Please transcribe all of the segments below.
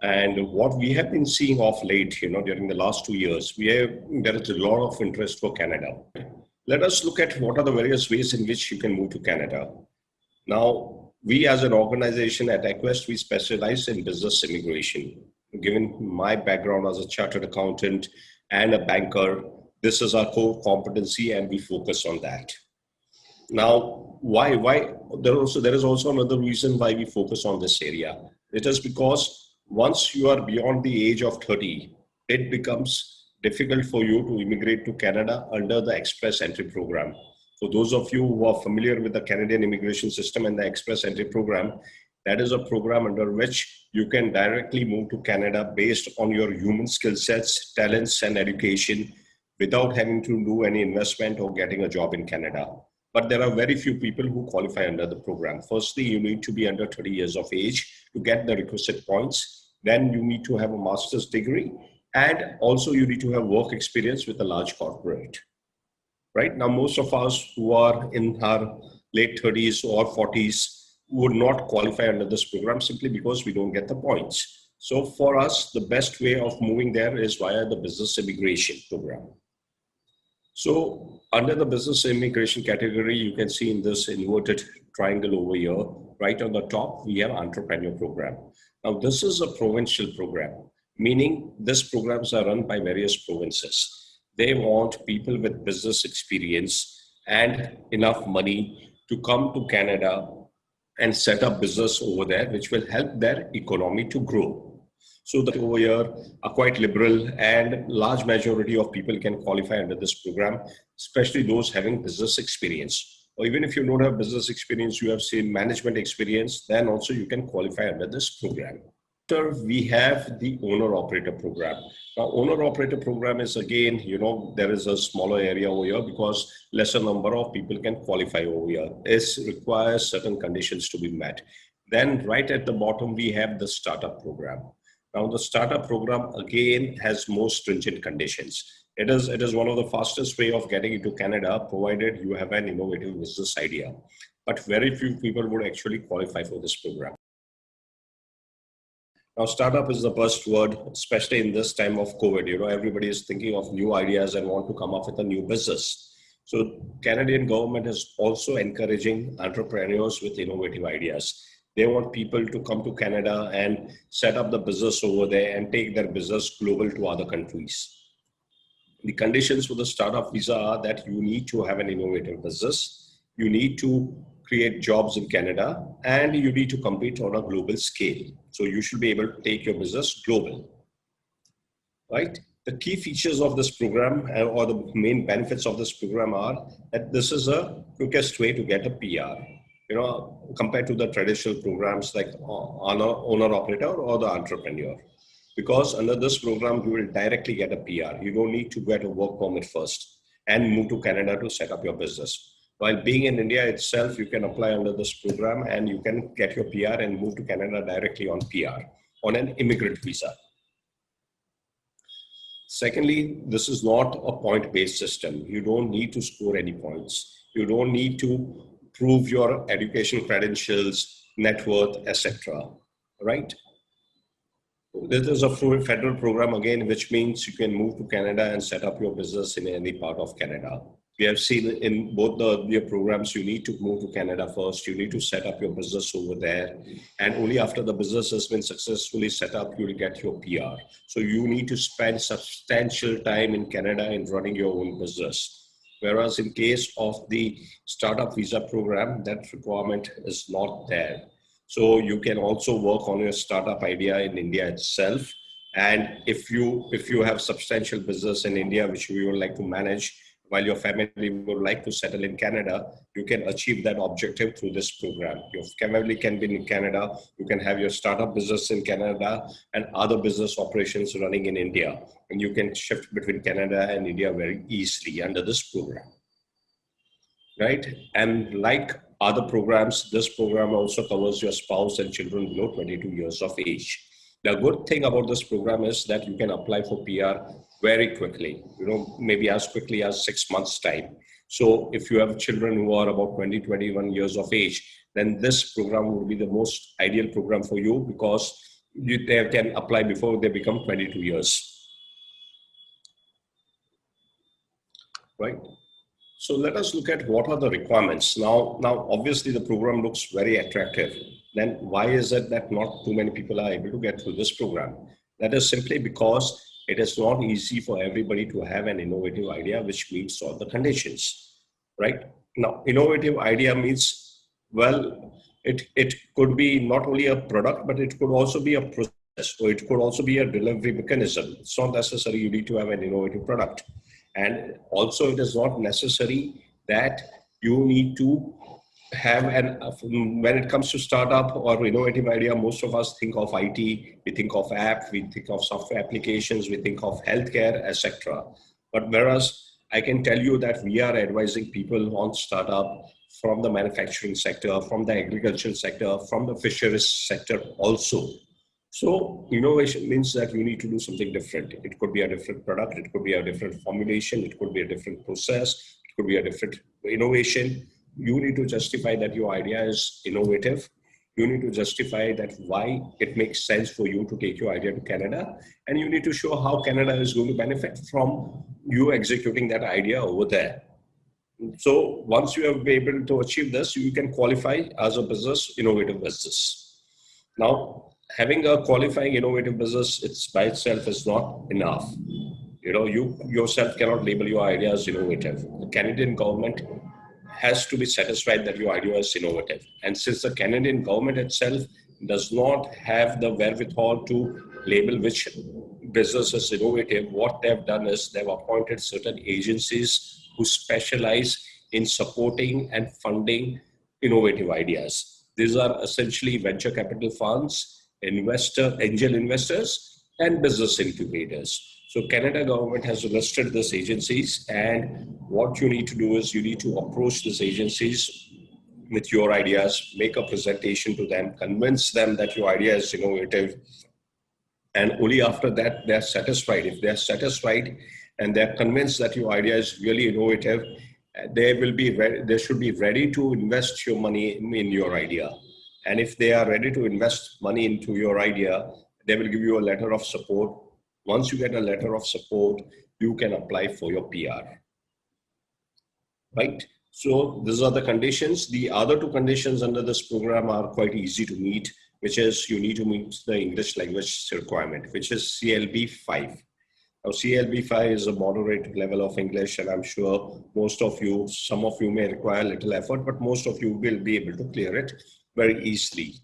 And what we have been seeing of late, during the last 2 years, there is a lot of interest for Canada. Let us look at what are the various ways in which you can move to Canada. Now, we as an organization at Acquest, we specialize in business immigration. Given my background as a chartered accountant and a banker, this is our core competency and we focus on that. Now, why? There is also another reason why we focus on this area. It is because once you are beyond the age of 30, it becomes difficult for you to immigrate to Canada under the Express Entry program. For those of you who are familiar with the Canadian immigration system and the Express Entry program, that is a program under which you can directly move to Canada based on your human skill sets, talents, and education without having to do any investment or getting a job in Canada. But there are very few people who qualify under the program. Firstly, you need to be under 30 years of age to get the requisite points. Then you need to have a master's degree. And also you need to have work experience with a large corporate. Right now, most of us who are in our late 30s or 40s would not qualify under this program simply because we don't get the points. So for us, the best way of moving there is via the business immigration program. So under the business immigration category, you can see in this inverted triangle over here, right on the top, we have Entreprenuer program. Now, this is a provincial program, meaning these programs are run by various provinces. They want people with business experience and enough money to come to Canada and set up business over there, which will help their economy to grow. So that over here are quite liberal and large majority of people can qualify under this program, especially those having business experience. Or even if you don't have business experience, you have seen management experience, then also you can qualify under this program. After we have the owner-operator program. Now, owner-operator program is again, there is a smaller area over here because lesser number of people can qualify over here. This requires certain conditions to be met. Then right at the bottom, we have the startup program. Now, the startup program again has more stringent conditions. It is one of the fastest way of getting into Canada, provided you have an innovative business idea. But very few people would actually qualify for this program. Now, startup is the buzzword, especially in this time of COVID. Everybody is thinking of new ideas and want to come up with a new business. So Canadian government is also encouraging entrepreneurs with innovative ideas. They want people to come to Canada and set up the business over there and take their business global to other countries. The conditions for the startup visa are that you need to have an innovative business, you need to create jobs in Canada, and you need to compete on a global scale. So you should be able to take your business global, right? The key features of this program or the main benefits of this program are that this is a quickest way to get a PR. Compared to the traditional programs like owner-operator or the entrepreneur. Because under this program, you will directly get a PR. You don't need to get a work permit first and move to Canada to set up your business. While being in India itself, you can apply under this program and you can get your PR and move to Canada directly on PR, on an immigrant visa. Secondly, this is not a point-based system. You don't need to score any points. You don't need to prove your education credentials, net worth, etc. Right? This is a federal program again, which means you can move to Canada and set up your business in any part of Canada. We have seen in both the programs, you need to move to Canada first. You need to set up your business over there. And only after the business has been successfully set up, you will get your PR. So you need to spend substantial time in Canada in running your own business. Whereas in case of the startup visa program, that requirement is not there. So you can also work on your startup idea in India itself. And if you have substantial business in India, which you would like to manage, while your family would like to settle in Canada, you can achieve that objective through this program. Your family can be in Canada, you can have your startup business in Canada and other business operations running in India. And you can shift between Canada and India very easily under this program. Right? And like other programs, this program also covers your spouse and children below 22 years of age. The good thing about this program is that you can apply for PR very quickly, maybe as quickly as 6 months time. So if you have children who are about 20, 21 years of age, then this program would be the most ideal program for you because they can apply before they become 22 years. Right? So let us look at what are the requirements. Now obviously the program looks very attractive. Then why is it that not too many people are able to get through this program? That is simply because it is not easy for everybody to have an innovative idea which meets all the conditions, right? Now, innovative idea means, well, it could be not only a product, but it could also be a process, or it could also be a delivery mechanism. It's not necessary you need to have an innovative product. And also it is not necessary that you need to have when it comes to startup or innovative idea, most of us think of IT, we think of app, we think of software applications, we think of healthcare, etc. But whereas I can tell you that we are advising people on startup from the manufacturing sector, from the agricultural sector, from the fisheries sector also. So innovation means that you need to do something different. It could be a different product, it could be a different formulation, it could be a different process, it could be a different innovation. You need to justify that your idea is innovative. You need to justify that why it makes sense for you to take your idea to Canada, and you need to show how Canada is going to benefit from you executing that idea over there. So once you have been able to achieve this, you can qualify as a business, innovative business. Now, having a qualifying innovative business, it's by itself is not enough. You yourself cannot label your idea as innovative. The Canadian government has to be satisfied that your idea is innovative. And since the Canadian government itself does not have the wherewithal to label which business is innovative, what they've done is they've appointed certain agencies who specialize in supporting and funding innovative ideas. These are essentially venture capital funds, angel investors, and business incubators. So Canada government has listed these agencies, and what you need to do is you need to approach these agencies with your ideas, make a presentation to them, convince them that your idea is innovative, and only after that they're satisfied. If they're satisfied and they're convinced that your idea is really innovative, they should be ready to invest your money in your idea. And if they are ready to invest money into your idea, they will give you a letter of support. Once you get a letter of support, you can apply for your PR, right? So these are the conditions. The other two conditions under this program are quite easy to meet, which is you need to meet the English language requirement, which is CLB 5. Now, CLB 5 is a moderate level of English, and I'm sure some of you may require a little effort, but most of you will be able to clear it very easily.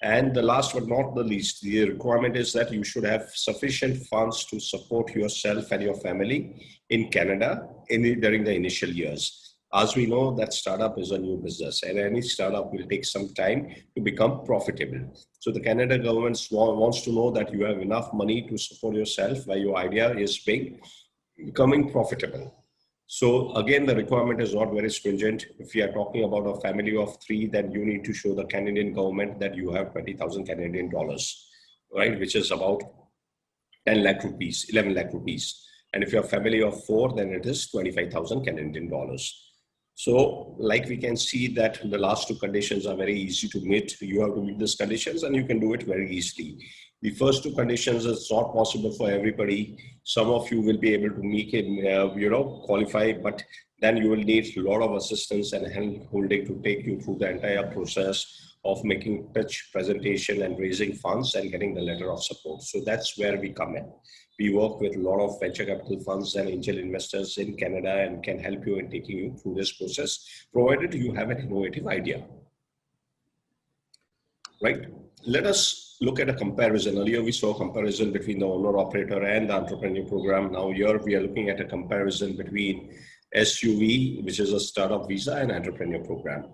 And the last but not the least, the requirement is that you should have sufficient funds to support yourself and your family in Canada during the initial years. As we know, that startup is a new business, and any startup will take some time to become profitable. So the Canada government wants to know that you have enough money to support yourself while your idea is becoming profitable. So again, the requirement is not very stringent. If you are talking about a family of 3, then you need to show the Canadian government that you have 20,000 Canadian dollars, right? Which is about 10 lakh rupees, 11 lakh rupees. And if you're a family of 4, then it is 25,000 Canadian dollars. So like we can see that the last two conditions are very easy to meet. You have to meet these conditions and you can do it very easily. The first two conditions is not possible for everybody. Some of you will be able to make it, qualify, but then you will need a lot of assistance and hand holding to take you through the entire process of making pitch, presentation, and raising funds and getting the letter of support. So that's where we come in. We work with a lot of venture capital funds and angel investors in Canada and can help you in taking you through this process, provided you have an innovative idea. Right? Let us look at a comparison. Earlier, we saw a comparison between the owner-operator and the entrepreneur program. Now here, we are looking at a comparison between SUV, which is a startup visa, and entrepreneur program.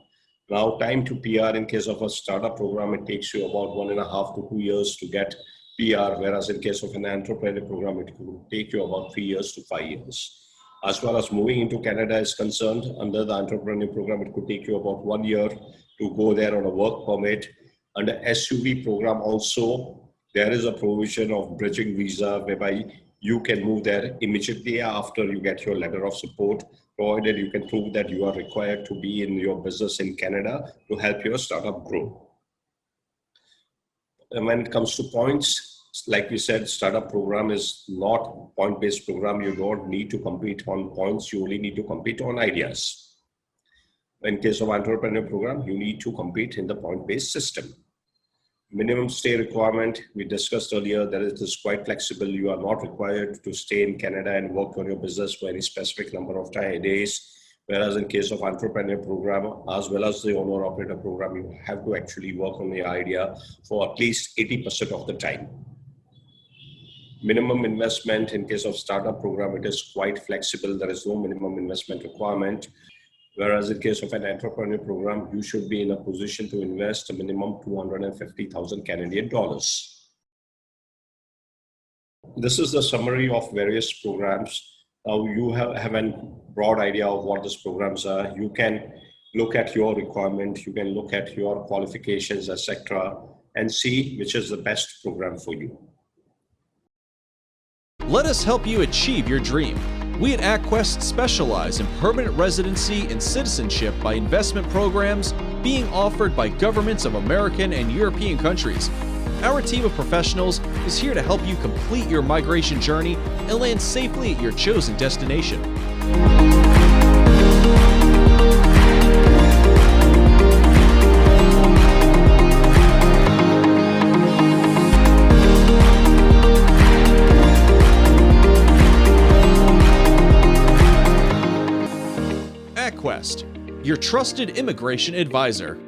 Now, time to PR in case of a startup program, it takes you about 1.5 to 2 years to get PR, whereas in case of an entrepreneur program, it could take you about 3 years to 5 years. As far as moving into Canada is concerned, under the entrepreneur program, it could take you about 1 year to go there on a work permit. Under SUV program also, there is a provision of bridging visa whereby you can move there immediately after you get your letter of support, provided you can prove that you are required to be in your business in Canada to help your startup grow. And when it comes to points, like we said, startup program is not point-based program. You don't need to compete on points. You only need to compete on ideas. In case of entrepreneur program, you need to compete in the point-based system. Minimum stay requirement, we discussed earlier, that it is quite flexible. You are not required to stay in Canada and work on your business for any specific number of days. Whereas in case of entrepreneur program, as well as the owner operator program, you have to actually work on the idea for at least 80% of the time. Minimum investment in case of startup program, it is quite flexible. There is no minimum investment requirement. Whereas in case of an entrepreneur program, you should be in a position to invest a minimum 250,000 Canadian dollars. This is the summary of various programs. Now you have a broad idea of what these programs are. You can look at your requirement, you can look at your qualifications, etc., and see which is the best program for you. Let us help you achieve your dream. We at Acquest specialize in permanent residency and citizenship by investment programs being offered by governments of American and European countries. Our team of professionals is here to help you complete your migration journey and land safely at your chosen destination. Acquest, your trusted immigration advisor.